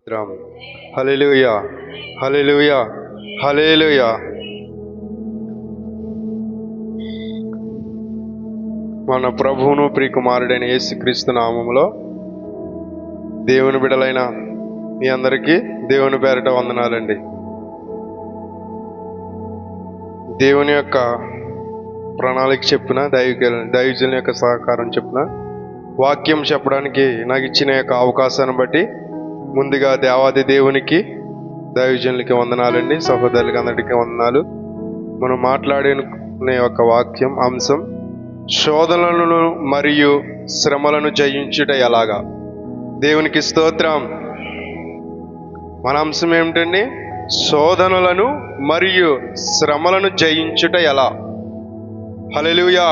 స్తోత్రం. హల్లెలూయా, హల్లెలూయా, హల్లెలూయా. మన ప్రభువును ప్రియకుమారుడైన యేసుక్రీస్తు నామములో దేవుని బిడ్డలైన మీ అందరికీ దేవుని పేరిట వందనాలండి. దేవుని యొక్క ప్రణాళిక చెప్పిన దైవజనుల యొక్క సహకారం చెప్పిన వాక్యం చెప్పడానికి నాకు ఇచ్చిన యొక్క అవకాశాన్ని బట్టి ముందుగా దేవాది దేవునికి, దైవజనులకి వందనాలండి. సహోదరులకి అందరికీ వందనాలు. మనం మాట్లాడుకునే ఒక వాక్యం అంశం శోధనలను మరియు శ్రమలను జయించుట ఎలాగా. దేవునికి స్తోత్రం. మన అంశం ఏమిటండి? శోధనలను మరియు శ్రమలను జయించుట ఎలా. హల్లెలూయా,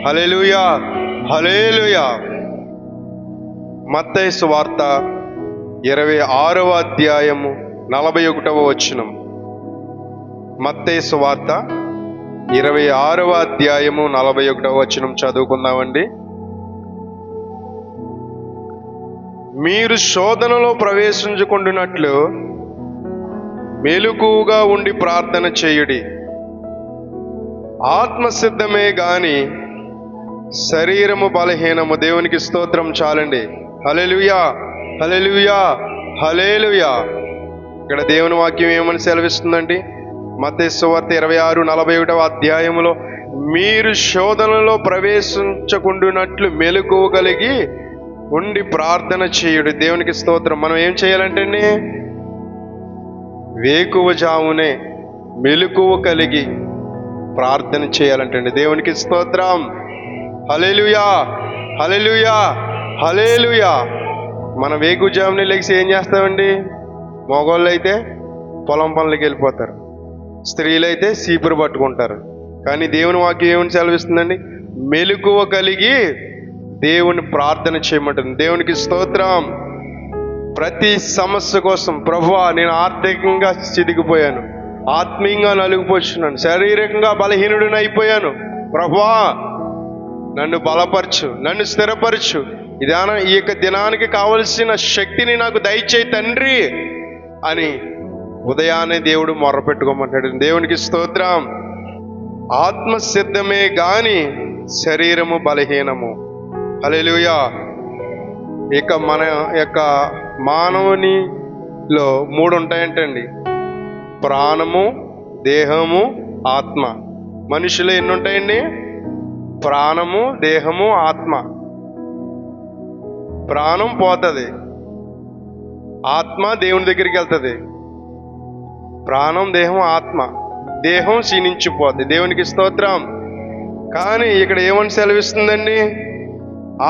హల్లెలూయా, హల్లెలూయా. మత్తయి సువార్త 26వ అధ్యాయము 41వ వచనం. మత్తయి సువార్త 26వ అధ్యాయము 41వ వచనం చదువుకుందామండి. మీరు శోధనలో ప్రవేశించుకుంటున్నట్లు మెలకువగా ఉండి ప్రార్థన చేయుడి. ఆత్మసిద్ధమే గాని శరీరము బలహీనము. దేవునికి స్తోత్రం. చాలండి. హల్లెలూయా, హల్లెలూయా, హల్లెలూయా. ఇక్కడ దేవుని వాక్యం ఏమని సెలవిస్తుందండి? మత్తయి సువార్త 26:41వ అధ్యాయములో మీరు శోధనలో ప్రవేశించకుండానట్లు మెలకువ కలిగి ఉండి ప్రార్థన చేయుడు. దేవునికి స్తోత్రం. మనం ఏం చేయాలంటే వేకువజామునే మెలకువ కలిగి ప్రార్థన చేయాలంటండి. దేవునికి స్తోత్రం. హల్లెలూయా, హల్లెలూయా, హల్లెలూయా. మన వేకువజామునే లెగిసి ఏం చేస్తామండి? మగవాళ్ళు అయితే పొలం పనులకి వెళ్ళిపోతారు, స్త్రీలైతే సీపురు పట్టుకుంటారు. కానీ దేవుని వాక్యం ఏమని సెలవిస్తుందండి? మెలకువ కలిగి దేవుని ప్రార్థన చేయమంటుంది. దేవునికి స్తోత్రం. ప్రతి సమస్య కోసం, ప్రభువా నేను ఆర్థికంగా చిదిగిపోయాను, ఆత్మీయంగా నలుగుపోతున్నాను, శారీరకంగా బలహీనుడిని అయిపోయాను, ప్రభువా నన్ను బలపరచు, నన్ను స్థిరపరచు, ఈ యొక్క దినానికి కావలసిన శక్తిని నాకు దయచేయి తండ్రి అని ఉదయాన్నే దేవుడు మొర్రపెట్టుకోమంటాడు. దేవునికి స్తోత్రం. ఆత్మసిద్ధమే గాని శరీరము బలహీనము. హల్లెలూయా. ఇక మన యొక్క మానవునిలో 3 ఉంటాయంటండి: ప్రాణము, దేహము, ఆత్మ. మనుషులు ఎన్ని ఉంటాయండి? ప్రాణము, దేహము, ఆత్మ. ప్రాణం పోతుంది, ఆత్మ దేవుని దగ్గరికి వెళ్తుంది. ప్రాణం, దేహం, ఆత్మ. దేహం క్షీణించిపోద్ది. దేవునికి స్తోత్రం. కానీ ఇక్కడ ఏమని సెలవిస్తుందండి?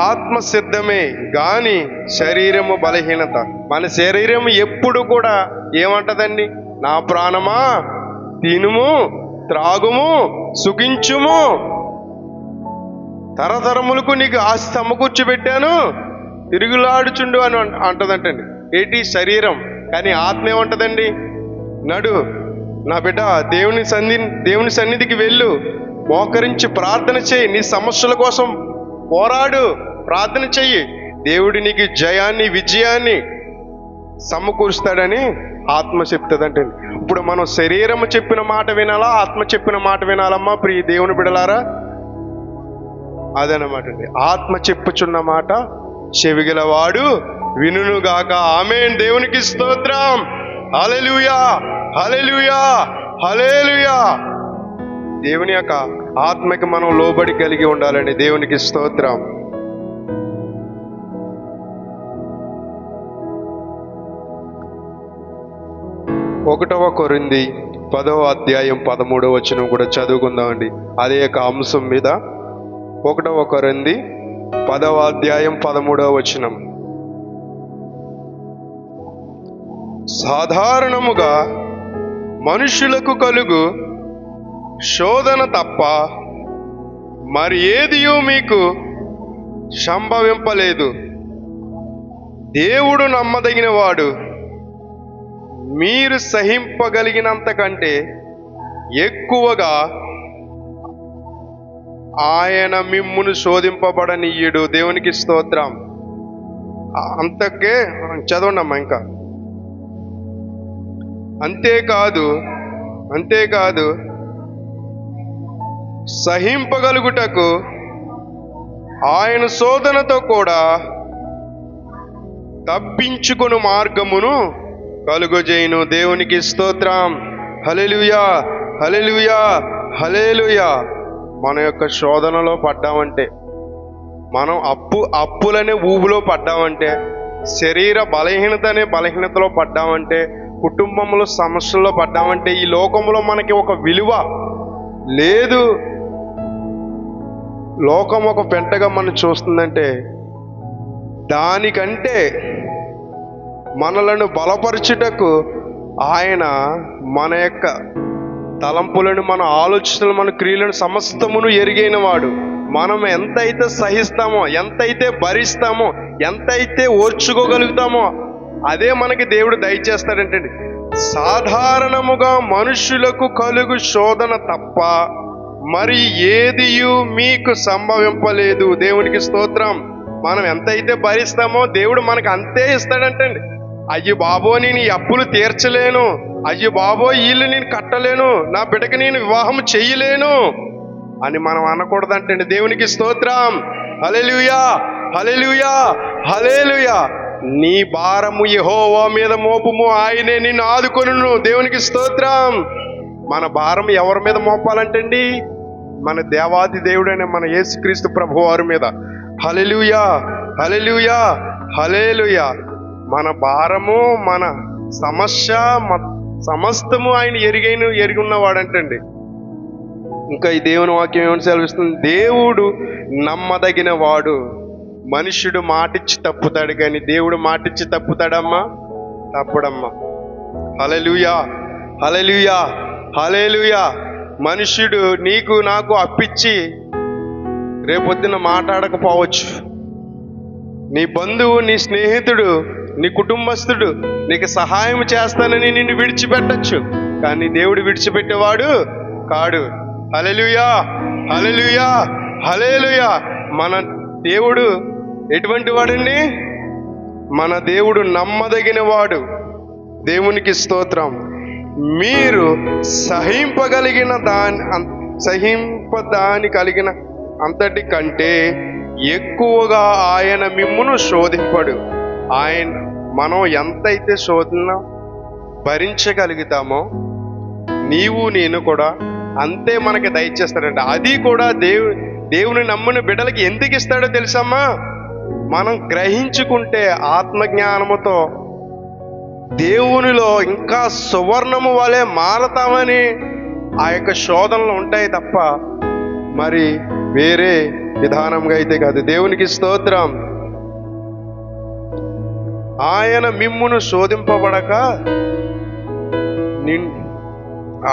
ఆత్మ సిద్ధమే గాని శరీరము బలహీనత. మన శరీరం ఎప్పుడు కూడా ఏమంటదండి? నా ప్రాణమా తినుము, త్రాగుము, సుఖించుము, తరతరములకు నీకు ఆస్తి సమకూర్చిపెట్టాను, తిరుగులాడుచుండు అని అంటదంటండి. ఏంటి? శరీరం. కానీ ఆత్మ ఏమంటదండి? నడు నా బిడ్డ, దేవుని సన్నిధికి వెళ్ళు, మోకరించి ప్రార్థన చేయి, నీ సమస్యల కోసం పోరాడు, ప్రార్థన చెయ్యి, దేవుడు నీకు జయాన్ని, విజయాన్ని సమకూరుస్తాడని ఆత్మ చెప్తుందంటే. ఇప్పుడు మనం శరీరము చెప్పిన మాట వినాలా, ఆత్మ చెప్పిన మాట వినాలమ్మా ప్రియ దేవుని బిడలారా? అదనమాట అండి. ఆత్మ చెప్పుచున్న మాట చెవిగలవాడు వినుగాక. ఆమేన్. దేవునికి స్తోత్రం. హల్లెలూయా, హల్లెలూయా, హల్లెలూయా. దేవుని యొక్క ఆత్మకి మనం లోబడి కలిగి ఉండాలండి. దేవునికి స్తోత్రం. ఒకటవ కొరింథీ 10వ అధ్యాయం 13వ వచనం కూడా చదువుకుందామండి. అదే యొక్క అంశం మీద. 1వ కొరింథీ 10వ అధ్యాయం 13వ వచనం. సాధారణముగా మనుషులకు కలుగు శోధన తప్ప మరి ఏదియో మీకు సంభవింపలేదు. దేవుడు నమ్మదగిన వాడు, మీరు సహింపగలిగినంత కంటే ఎక్కువగా ఆయన మిమ్మును శోధింపబడనీయుడు. దేవునికి స్తోత్రం. అంతకే చదవండి అమ్మా. ఇంకా అంతేకాదు సహింపగలుగుటకు ఆయన శోధనతో కూడా తప్పించుకొను మార్గమును కలుగజేయును. దేవునికి స్తోత్రం. హల్లెలూయా, హల్లెలూయా, హల్లెలూయా. మన యొక్క శోధనలో పడ్డామంటే, మనం అప్పులనే ఊబులో పడ్డామంటే, శరీర బలహీనత అనే బలహీనతలో పడ్డామంటే, కుటుంబంలో సమస్యల్లో పడ్డామంటే, ఈ లోకంలో మనకి ఒక విలువ లేదు, లోకం ఒక పెంటగా మనం చూస్తుందంటే, దానికంటే మనలను బలపరచుటకు ఆయన మన యొక్క తలంపులను, మన ఆలోచనలు, మన క్రియలను సమస్తమును ఎరిగైన వాడు. మనం ఎంతైతే సహిస్తామో, ఎంతైతే భరిస్తామో, ఎంతైతే ఓర్చుకోగలుగుతామో అదే మనకి దేవుడు దయచేస్తాడంటే, సాధారణముగా మనుషులకు కలుగు శోధన తప్ప మరి ఏదియు మీకు సంభవింపలేదు. దేవునికి స్తోత్రం. మనం ఎంతైతే భరిస్తామో దేవుడు మనకు అంతే ఇస్తాడంటండి. అయ్యో బాబో, నేను ఈ అప్పులు తీర్చలేను, అయ్యో బాబో ఇల్లు నేను కట్టలేను, నా బిడ్డకి నేను వివాహం చెయ్యలేను అని మనం అనకూడదంటండి. దేవునికి స్తోత్రం. హల్లెలూయా, హల్లెలూయా, హల్లెలూయా. నీ భారము యెహోవా మీద మోపుము, ఆయనే నిన్ను ఆదుకొనును. దేవునికి స్తోత్రం. మన భారం ఎవరి మీద మోపాలంటండి? మన దేవాది దేవుడైన మన యేసుక్రీస్తు ప్రభువారి మీద. హల్లెలూయా, హల్లెలూయా, హల్లెలూయా. మన భారము, మన సమస్య, సమస్తము ఆయన ఎరిగి ఉన్నవాడంటండి. ఇంకా ఈ దేవుని వాక్యం ఏమని సెలవిస్తుంది? దేవుడు నమ్మదగిన వాడు. మనుష్యుడు మాటిచ్చి తప్పుతాడు, కానీ దేవుడు మాటిచ్చి తప్పుతాడమ్మా? తప్పుడమ్మా. హల్లెలూయా, హల్లెలూయా, హల్లెలూయా. మనుష్యుడు నీకు నాకు అప్పిచ్చి రేపొద్దున మాట్లాడకపోవచ్చు. నీ బంధువు, నీ స్నేహితుడు, నీ కుటుంబస్తుడు నీకు సహాయం చేస్తానని నిన్ను విడిచిపెట్టచ్చు, కానీ దేవుడు విడిచిపెట్టేవాడు కాడు. హల్లెలూయా, హల్లెలూయా, హల్లెలూయా. మన దేవుడు ఎటువంటి వాడండి? మన దేవుడు నమ్మదగిన వాడు. దేవునికి స్తోత్రం. మీరు సహింపదాని కలిగిన అంతటి కంటే ఎక్కువగా ఆయన మిమ్మును శోధింపడు. మనం ఎంతైతే శోధన భరించగలుగుతామో నీవు నేను కూడా అంతే మనకి దయచేస్తాడంట. అది కూడా దేవుని నమ్మిన బిడ్డలకి ఎందుకు ఇస్తాడో తెలుసమ్మా? మనం గ్రహించుకుంటే ఆత్మజ్ఞానముతో దేవునిలో ఇంకా సువర్ణము వలె మారతామని ఆ యొక్క శోధనలు ఉంటాయి తప్ప మరి వేరే విధానంగా అయితే కాదు. దేవునికి స్తోత్రం. ఆయన మిమ్మును శోధింపబడక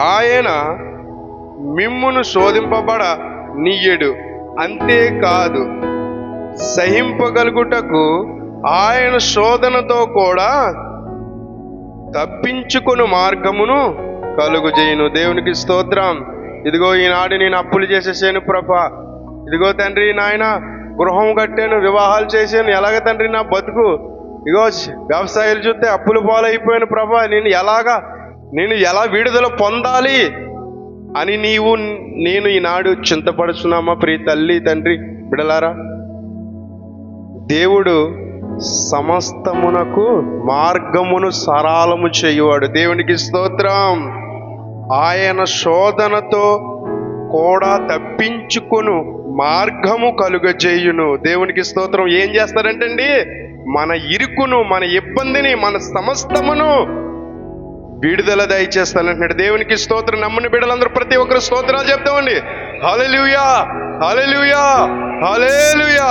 ఆయన మిమ్మును శోధింపబడ నీయడు. అంతేకాదు, సహింపగలుగుటకు ఆయన శోధనతో కూడా తప్పించుకొను మార్గమును కలుగుజేయును. దేవునికి స్తోత్రం. ఇదిగో ఈనాడు నేను అప్పులు చేసేసాను ప్రభా, ఇదిగో తండ్రి నాయన గృహం కట్టాను, వివాహాలు చేశాను, ఎలాగ తండ్రి నా బతుకు, ఇగో వ్యవసాయాలు చూస్తే అప్పులు పాలైపోయాను ప్రభా, నేను ఎలా విడుదల పొందాలి అని నేను ఈనాడు చింతపడుచున్నామా ప్రియ తల్లి తండ్రి బిడలారా? దేవుడు సమస్తమునకు మార్గమును సరళము చేయువాడు. దేవునికి స్తోత్రం. ఆయన శోధనతో కూడా తప్పించుకొను మార్గము కలుగజేయును. దేవునికి స్తోత్రం. ఏం చేస్తారంటండి? మన ఇరుకును, మన ఇబ్బందిని, మన సమస్తమును విడుదల దయచేస్తానంటున్నాడు. దేవునికి స్తోత్రం. నమ్ముని బిడ్డలందరూ ప్రతి ఒక్కరు స్తోత్రాలు చెప్తామండి. హల్లెలూయా, హల్లెలూయా, హల్లెలూయా.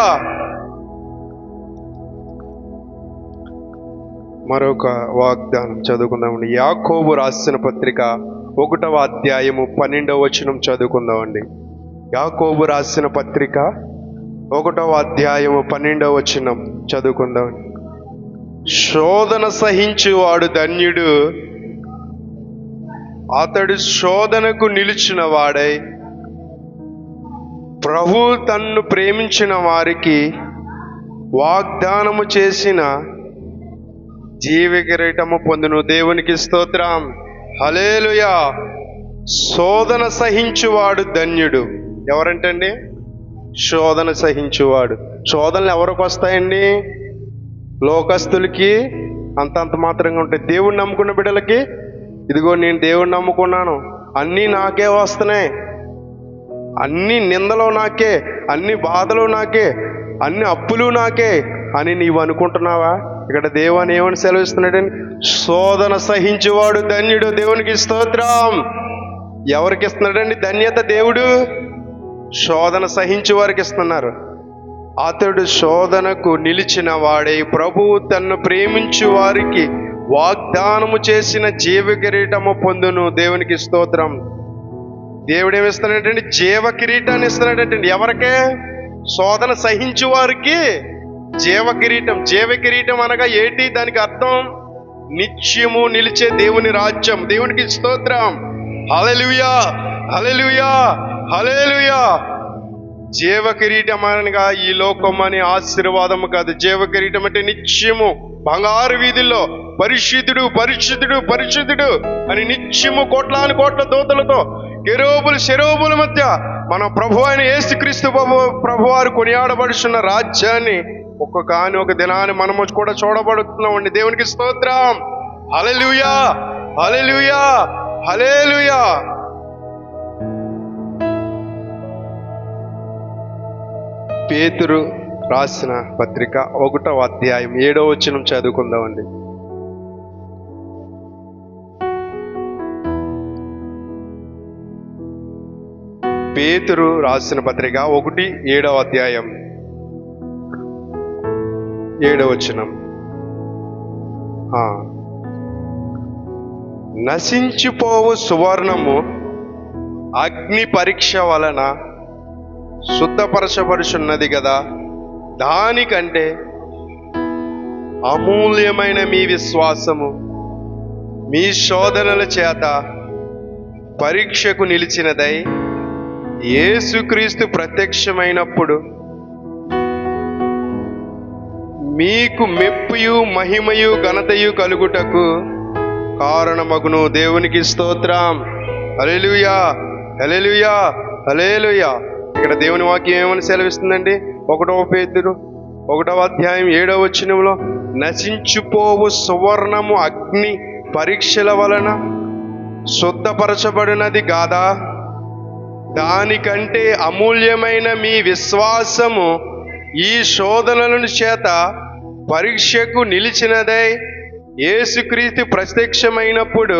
మరొక వాగ్దానం చదువుకుందామండి. యాకోబు రాసిన పత్రిక 1వ అధ్యాయము 12వ వచనం చదువుకుందామండి. యాకోబు రాసిన పత్రిక 1వ అధ్యాయము 12వ వచనం చదువుకుందాం. శోధన సహించువాడు ధన్యుడు, అతడు శోధనకు నిలిచిన వాడై ప్రభు తన్ను ప్రేమించిన వారికి వాగ్దానము చేసిన జీవ కిరీటము పొందును. దేవునికి స్తోత్రం. హల్లెలూయా. శోధన సహించువాడు ధన్యుడు. ఎవరంటండి? శోధన సహించువాడు. శోధనలు ఎవరికి వస్తాయండి? లోకస్తులకి అంతంత మాత్రంగా ఉంటాయి. దేవుణ్ణి నమ్ముకున్న బిడ్డలకి, ఇదిగో నేను దేవుణ్ణి నమ్ముకున్నాను, అన్నీ నాకే వస్తున్నాయి, అన్ని నిందలు నాకే, అన్ని బాధలు నాకే, అన్ని అప్పులు నాకే అని నీవు అనుకుంటున్నావా? ఇక్కడ దేవుని ఏమని సెలవిస్తున్నాడని? శోధన సహించేవాడు ధన్యుడు. దేవునికి స్తోత్రం. ఎవరికి ఇస్తున్నాడండి ధన్యత? దేవుడు శోధన సహించే వారికి ఇస్తున్నారు. అతడు శోధనకు నిలిచిన వాడే ప్రభువు తన్ను ప్రేమించు వారికి వాగ్దానము చేసిన జీవ కిరీటము పొందును. దేవునికి స్తోత్రం. దేవుడు ఏమిస్తున్నాడంటే జీవ కిరీటాన్ని ఇస్తున్నాడంటండి. ఎవరికే? శోధన సహించు వారికి జీవ కిరీటం. జీవ కిరీటం అనగా ఏంటి? దానికి అర్థం నిత్యము నిలిచే దేవుని రాజ్యం. దేవునికి స్తోత్రం. హల్లెలూయా, హల్లెలూయా, హల్లెలూయా. జీవ కిరీటం అనగా ఈ లోకం అని ఆశీర్వాదము కాదు. జీవ కిరీటం అంటే నిత్యము బంగారు వీధుల్లో పరిశుద్ధుడు, పరిశుద్ధుడు, పరిశుద్ధుడు అని నిత్యము కోట్లాను కోట్ల దూతలతో కెరూబులు శెరూబుల మధ్య మన ప్రభు అయిన యేసుక్రీస్తు ప్రభువారు కొనియాడబడుచున్న రాజ్యాన్ని ఒక దినాన్ని మనము కూడా చూడబడుతున్నామండి. దేవునికి స్తోత్రం. హల్లెలూయా, హల్లెలూయా, హల్లెలూయా. పేతురు రాసిన పత్రిక 1వ అధ్యాయం 7వ వచనం చదువుకుందామండి. పేతురు రాసిన పత్రిక 1:7వ అధ్యాయం 7వ వచనం. నశించిపోవు సువర్ణము అగ్ని పరీక్ష వలన శుద్ధపరచబడుచున్నది కదా, దానికంటే అమూల్యమైన మీ విశ్వాసము మీ శోధనల చేత పరీక్షకు నిలిచినదై యేసుక్రీస్తు ప్రత్యక్షమైనప్పుడు మీకు మెప్పుయు మహిమయు ఘనతయు కలుగుటకు కారణమగును. దేవునికి స్తోత్రం. హల్లెలూయా, హల్లెలూయా, హల్లెలూయా. ఇక్కడ దేవుని వాక్యం ఏమని సెలవిస్తుందండి? 1వ పేతురు 1వ అధ్యాయం 7వ వచనంలో నశించిపోవు సువర్ణము అగ్ని పరీక్షల వలన శుద్ధపరచబడినది కాదా, దానికంటే అమూల్యమైన మీ విశ్వాసము ఈ శోధనలను చేత పరీక్షకు నిలిచినదై యేసుక్రీస్తు ప్రత్యక్షమైనప్పుడు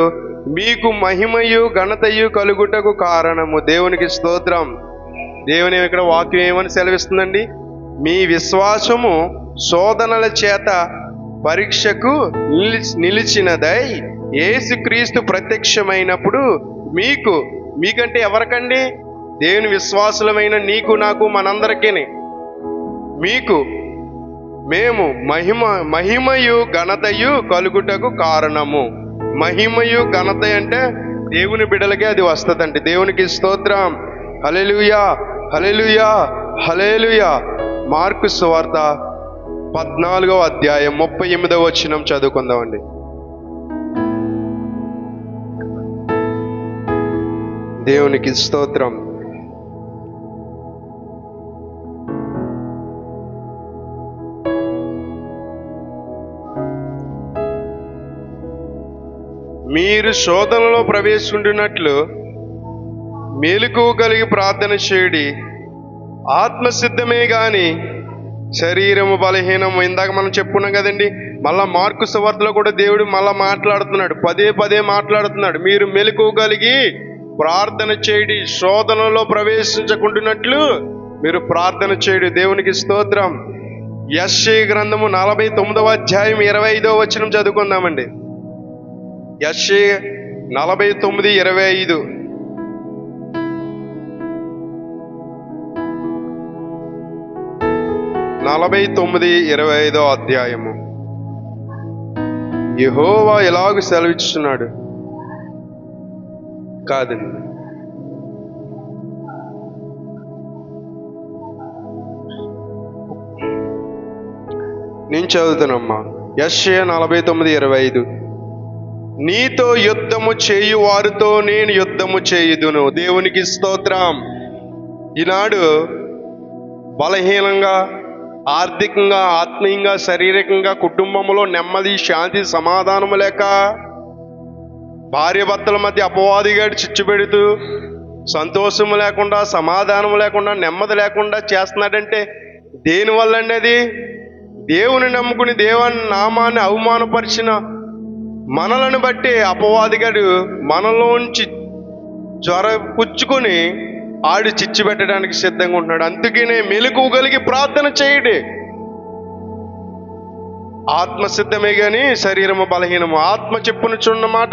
మీకు మహిమయు ఘనతయు కలుగుటకు కారణము. దేవునికి స్తోత్రం. దేవుని ఇక్కడ వాక్యం ఏమని సెలవిస్తుందండి? మీ విశ్వాసము శోధనల చేత పరీక్షకు నిలిచినదై యేసుక్రీస్తు ప్రత్యక్షమైనప్పుడు మీకంటే ఎవరికండి? దేవుని విశ్వాసులమైన నీకు, నాకు, మనందరికీ మేము మహిమయు ఘనతయు కలుగుటకు కారణము. మహిమయు ఘనత అంటే దేవుని బిడ్డలకే అది వస్తుందండి. దేవునికి స్తోత్రం. హల్లెలూయా, హల్లెలూయా, హల్లెలూయా. మార్కు సువార్త 14వ అధ్యాయం 38వ వచనం చదువుకుందామండి. దేవునికి స్తోత్రం. మీరు శోధనలో ప్రవేశించినట్లు మెలకువ కలిగి ప్రార్థన చేయుడి. ఆత్మసిద్ధమే గాని శరీరము బలహీనము. ఇందాక మనం చెప్పుకున్నాం కదండి. మళ్ళా మార్కు సువార్తలో కూడా దేవుడు మళ్ళా మాట్లాడుతున్నాడు, పదే మాట్లాడుతున్నాడు. మీరు మెలకువ కలిగి ప్రార్థన చేయుడి, శోధనలో ప్రవేశించకుండానట్లు మీరు ప్రార్థన చేయుడి. దేవునికి స్తోత్రం. యెషయా గ్రంథము 49వ అధ్యాయం 25వ వచనం చదువుకుందామండి. యెషయా 49:25. నలభై 49:25వ అధ్యాయము. యెహోవా ఎలాగూ సెలవిస్తున్నాడు కాదండి. నేను చదువుతానమ్మా. యెషయా 49:25. నీతో యుద్ధము చేయు వారితో నేను యుద్ధము చేయుదును. దేవునికి స్తోత్రం. ఈనాడు బలహీనంగా, ఆర్థికంగా, ఆత్మీయంగా, శారీరకంగా, కుటుంబంలో నెమ్మది, శాంతి, సమాధానము లేక, భార్యాభర్తల మధ్య అపవాదిగాడు చిచ్చు పెడుతూ, సంతోషం లేకుండా, సమాధానం లేకుండా, నెమ్మది లేకుండా చేస్తున్నాడంటే దేనివల్ల అండి? అది దేవుని నమ్ముకుని దేవుని నామాన్ని అవమానపరిచిన మనలను బట్టి అపవాదిగాడు మనలోంచి పుచ్చుకొని ఆడు చిచ్చు పెట్టడానికి సిద్ధంగా ఉంటున్నాడు. అందుకనే మెలకువగలిగి ప్రార్థన చేయడే. ఆత్మ సిద్ధమే గాని శరీరము బలహీనము. ఆత్మ చెప్పునుచున్న మాట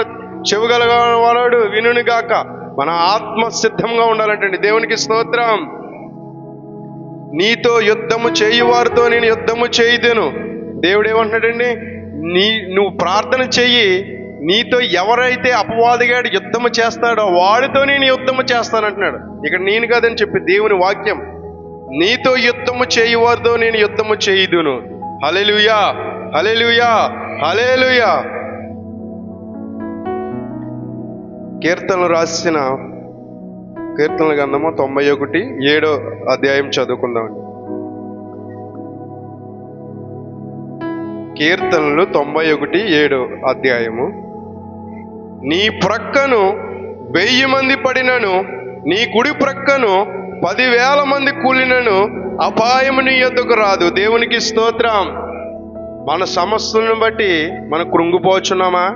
చెవిగలవాడు వినుని గాక. మన ఆత్మ సిద్ధంగా ఉండాలంటండి. దేవునికి స్తోత్రం. నీతో యుద్ధము చేయువారితో నేను యుద్ధము చేయుదును. దేవుడు ఏమంటున్నాడండి? నువ్వు ప్రార్థన చెయ్యి. నీతో ఎవరైతే అపవాదిగాడు యుద్ధము చేస్తాడో వాడితో నేను యుద్ధము చేస్తానంటున్నాడు. ఇక్కడ నేను కాదని చెప్పి దేవుని వాక్యం. నీతో యుద్ధము చేయువారితో నేను యుద్ధము చేయుదును. హల్లెలూయా, హల్లెలూయా, హల్లెలూయా. కీర్తనలు రాసిన కీర్తనల గ్రంథము 91:7 చదువుకుందామండి. కీర్తనలు 91:7. నీ ప్రక్కను 1000 మంది పడినను, నీ కుడి ప్రక్కను 10,000 మంది కూలినను అపాయము నీ యొద్దకు రాదు. దేవునికి స్తోత్రం. మన సమస్యలను బట్టి మనం కృంగిపోచున్నామా?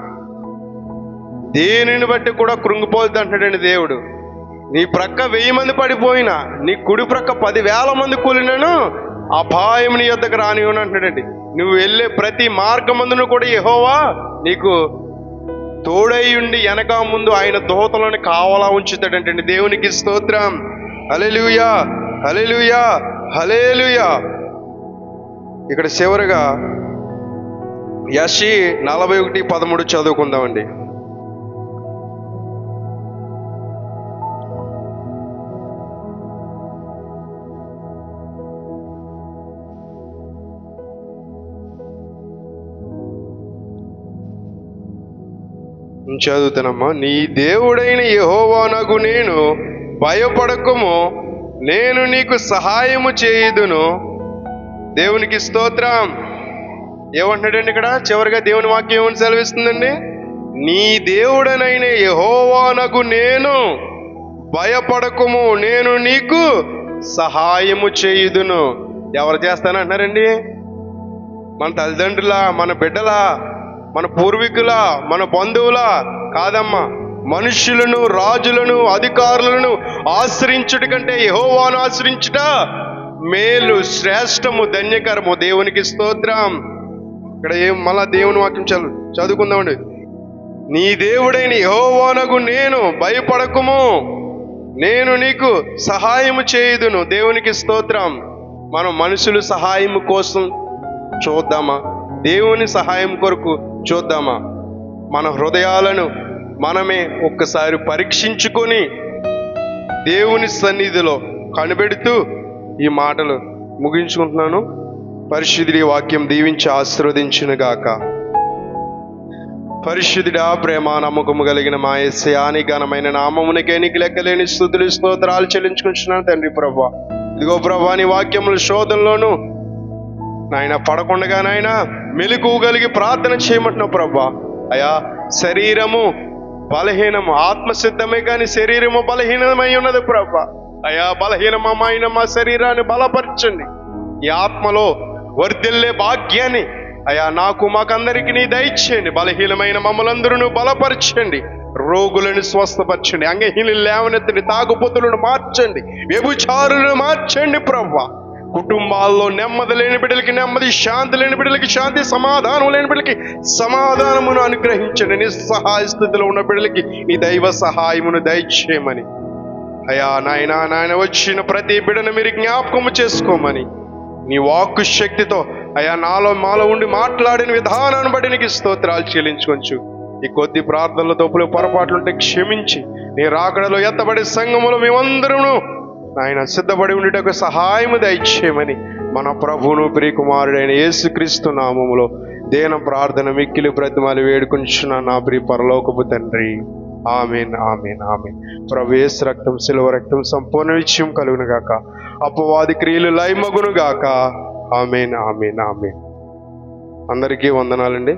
దేనిని బట్టి కూడా కృంగిపోద్ది అంటాడండి దేవుడు. నీ ప్రక్క 1000 మంది పడిపోయినా, నీ కుడి ప్రక్క 10,000 మంది కూలినను అపాయం నీ యొద్దకు రానివ్వను అంటాడండి. నువ్వు వెళ్ళే ప్రతి మార్గమందును కూడా యెహోవా నీకు తోడై ఉండి వెనక ముందు ఆయన దూతలను కావలా ఉంచుతాడంటండి. దేవునికి స్తోత్రం. హల్లెలూయా, హల్లెలూయా, హల్లెలూయా. ఇక్కడ చివరిగా యెషయా 41:13 చదువుకుందామండి. చదువుతానమ్మా. నీ దేవుడైన యెహోవానగు నేను భయపడకుము, నేను నీకు సహాయము చేయుదును. దేవునికి స్తోత్రం. ఏమంటున్నాడండి ఇక్కడ చివరిగా? దేవుని వాక్యం ఏమని సెలవిస్తుందండి? నీ దేవుడనైన యెహోవానగు నేను భయపడకుము, నేను నీకు సహాయము చేయుదును. ఎవరు చేస్తానంటున్నారండి? మన తల్లిదండ్రులా, మన బిడ్డలా, మన పూర్వీకులా, మన బంధువులా? కాదమ్మా. మనుష్యులను, రాజులను, అధికారులను ఆశ్రయించుట కంటే యెహోవాను ఆశ్రయించుట మేలు, శ్రేష్టము, ధన్యకరము. దేవునికి స్తోత్రం. ఇక్కడ మళ్ళా దేవుని వాక్యం చదువుకుందామండి. నీ దేవుడైన యెహోవానగు నేను భయపడకుము, నేను నీకు సహాయము చేయుదును. దేవునికి స్తోత్రం. మనం మనుషులు సహాయం కోసం చూద్దామా? దేవుని సహాయం కొరకు చూద్దామా? మన హృదయాలను మనమే ఒక్కసారి పరీక్షించుకొని దేవుని సన్నిధిలో కనిపెడుతూ ఈ మాటలు ముగించుకుంటున్నాను. పరిశుద్ధుడి వాక్యం దీవించి ఆశీర్వదించునుగాక. పరిశుద్ధుడా, ప్రేమ నమ్మకము కలిగిన మా యేసయ్య ఘనమైన నామమునికే నీకు లెక్కలేని స్తుతులు స్తోత్రాలు చెల్లించుకుంటున్నాను తండ్రి ప్రభువా. ఇదిగో ప్రభువా, నీ వాక్యముల శోధనలోను నాయన పడకుండా నాయన మెలకువగలిగి ప్రార్థన చేయమంటున్నావు ప్రభువా. అయా, శరీరము బలహీనము, ఆత్మసిద్ధమే కానీ శరీరము బలహీనమై ఉన్నది ప్రభువా. అయా, బలహీనమైన మా శరీరాన్ని బలపరచండి. ఈ ఆత్మలో వర్ధిల్లే భాగ్యాన్ని అయా నాకు మాకందరికి నీ దయచేయండి. బలహీనమైన మమ్మలందరూ బలపరచండి. రోగులను స్వస్థపరచండి. అంగహీనులు లేవనెత్తండి. తాగుబోతులను మార్చండి. వ్యభిచారులను మార్చండి ప్రభువా. కుటుంబాల్లో నెమ్మది లేని బిడ్డలకి నెమ్మది, శాంతి లేని బిడ్డలకి శాంతి, సమాధానం లేని బిడ్డలకి సమాధానమును అనుగ్రహించండి. నిస్సహాయ స్థితిలో ఉన్న బిడ్డలకి నీ దైవ సహాయమును దయచేయమని అయా నాయన వచ్చిన ప్రతి బిడ్డను మీరు జ్ఞాపకము చేసుకోమని నీ వాక్కు శక్తితో అయా మాలో ఉండి మాట్లాడిన విధానాన్ని బట్టి నీకు స్తోత్రాలు చెల్లించుకొంచు. ఈ కొద్ది ప్రార్థనల తప్పులు పొరపాట్లుంటే క్షమించి నీ రాకడలో ఎత్తబడే సంఘములో మేమందరూ ఆయన సిద్ధపడి ఉండేటకు సహాయము దయచేయమని మన ప్రభువును ప్రియకుమారుడైన యేసుక్రీస్తు నామములో దేన ప్రార్థన మిక్కిలి బ్రతిమాలి వేడుకొంచున్న నా ప్రియ పరలోకపు తండ్రి. ఆమేన్, ఆమేన్, ఆమేన్. ప్రభు యేసు రక్తం, శిలువ రక్తం సంపూర్ణ విజయం కలుగును గాక. అపవాది క్రియలు లయమగును గాక. ఆమేన్, ఆమేన్, ఆమేన్. అందరికీ వందనాలండి.